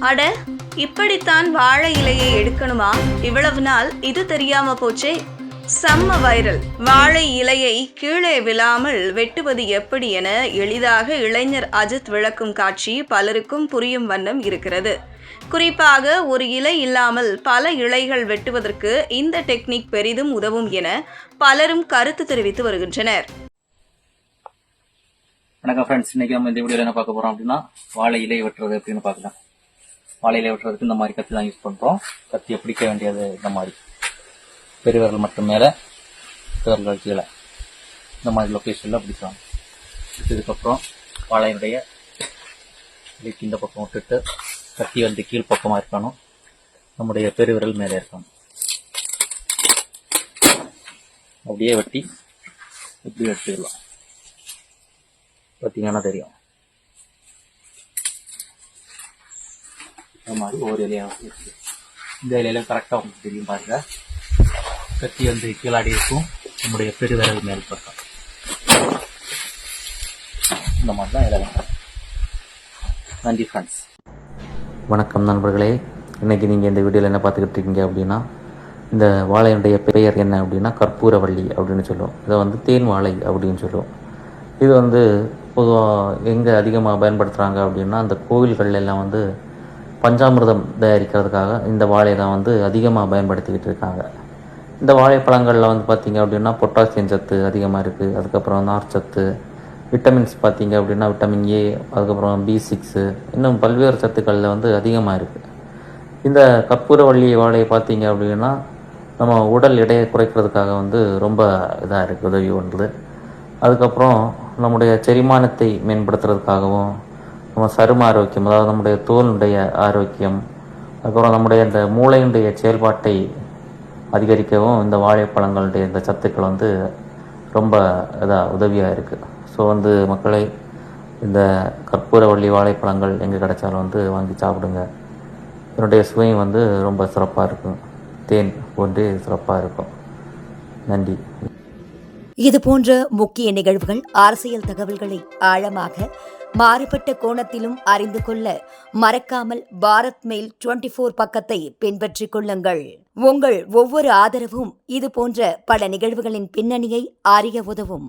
அட, இப்படித்தான் வாழை இலையை எடுக்கணுமா? இவ்வளவு நாள் இது தெரியாம போச்சே. செம்ம வைரல். வாழை இலையை கீழே விழாமல் வெட்டுவது எப்படி என எளிதாக இளைஞர் அஜித் விளக்கும் காட்சி பலருக்கும் புரியும் வண்ணம் இருக்கிறது. குறிப்பாக ஒரு இலை இல்லாமல் பல இலைகள் வெட்டுவதற்கு இந்த டெக்னிக் பெரிதும் உதவும் என பலரும் கருத்து தெரிவித்து வருகின்றனர். வணக்கம் ஃப்ரெண்ட்ஸ், இன்னைக்கு நம்ம இந்த வீடியோவில் என்ன பார்க்க போறோம் அப்படின்னா வாழை இலை வெட்டுறது அப்படின்னு பார்க்கலாம். வாழை இலை வெட்டுறதுக்கு இந்த மாதிரி கத்தி தான் யூஸ் பண்றோம். கத்தியை பிடிக்க வேண்டியது இந்த மாதிரி பெரியவர்கள் மட்டும் மேலே, சிறுவர்கள் கீழே, இந்த மாதிரி லொக்கேஷன்ல பிடிக்கலாம். இதுக்கப்புறம் வாழையினுடைய இலைக்கு இந்த பக்கம் விட்டுட்டு கத்தி வந்து கீழ் பக்கமா இருக்கணும், நம்முடைய பெருவிரல் மேலே இருக்கணும். அப்படியே வெட்டி இப்படி எடுத்துக்கலாம். பார்த்தீங்கன்னா தெரியும், இந்த மாதிரி ஒரு இலையாக இருக்கு. இந்த இலையில கரெக்டாக உங்களுக்கு தெரியும் பாருங்க. கத்தி வந்து கீழாடி இருக்கும், நம்முடைய பெருவிரல் மேல் பக்கம். இந்த மாதிரி தான் இலை. நன்றி ஃப்ரெண்ட்ஸ். வணக்கம் நண்பர்களே. இன்றைக்கி நீங்கள் இந்த வீடியோவில் என்ன பார்த்துக்கிட்டு இருக்கீங்க அப்படின்னா, இந்த வாழையினுடைய பெயர் என்ன அப்படின்னா கற்பூரவள்ளி அப்படின்னு சொல்லுவோம். இதை வந்து தேன் வாழை அப்படின்னு சொல்லுவோம். இது வந்து பொதுவாக எங்கே அதிகமாக பயன்படுத்துகிறாங்க அப்படின்னா, அந்த கோவில்கள் எல்லாம் வந்து பஞ்சாமிர்தம் தயாரிக்கிறதுக்காக இந்த வாழை தான் வந்து அதிகமாக பயன்படுத்திக்கிட்டு இருக்காங்க. இந்த வாழைப்பழங்களில் வந்து பார்த்திங்க அப்படின்னா பொட்டாசியம் சத்து அதிகமாக இருக்குது. அதுக்கப்புறம் நார்ச்சத்து, விட்டமின்ஸ் பார்த்திங்க அப்படின்னா விட்டமின் ஏ, அதுக்கப்புறம் B6, இன்னும் பல்வேறு சத்துக்களில் வந்து அதிகமாக இருக்குது. இந்த கற்பூரவள்ளி வாழையை பார்த்திங்க அப்படின்னா நம்ம உடல் எடையை குறைக்கிறதுக்காக வந்து ரொம்ப இதாக இருக்குது, உதவி பண்ணுறது. அதுக்கப்புறம் நம்முடைய செரிமானத்தை மேம்படுத்துறதுக்காகவும், நம்ம சரும ஆரோக்கியம், அதாவது நம்முடைய தோலுடைய ஆரோக்கியம், அதுக்கப்புறம் நம்முடைய இந்த மூளையினுடைய செயல்பாட்டை அதிகரிக்கவும் இந்த வாழைப்பழங்களுடைய இந்த சத்துக்கள் வந்து ரொம்ப இதாக உதவியாக இருக்குது. ஸோ வந்து மக்களை, இந்த கற்பூரவள்ளி வாழைப்பழங்கள் எங்கே கிடைச்சாலும் வந்து வாங்கி சாப்பிடுங்க. இதனுடைய சுவையும் வந்து ரொம்ப சிறப்பாக இருக்கும், தேன் போன்று சிறப்பாக இருக்கும். நன்றி. இது போன்ற முக்கிய நிகழ்வுகள், அரசியல் தகவல்களை ஆழமாக மாறுபட்ட கோணத்திலும் அறிந்து கொள்ள மறக்காமல் பாரத் மெயில் 24 பக்கத்தை பின்பற்றிக் கொள்ளுங்கள். உங்கள் ஒவ்வொரு ஆதரவும் இது போன்ற பல நிகழ்வுகளின் பின்னணியை அறிய உதவும்.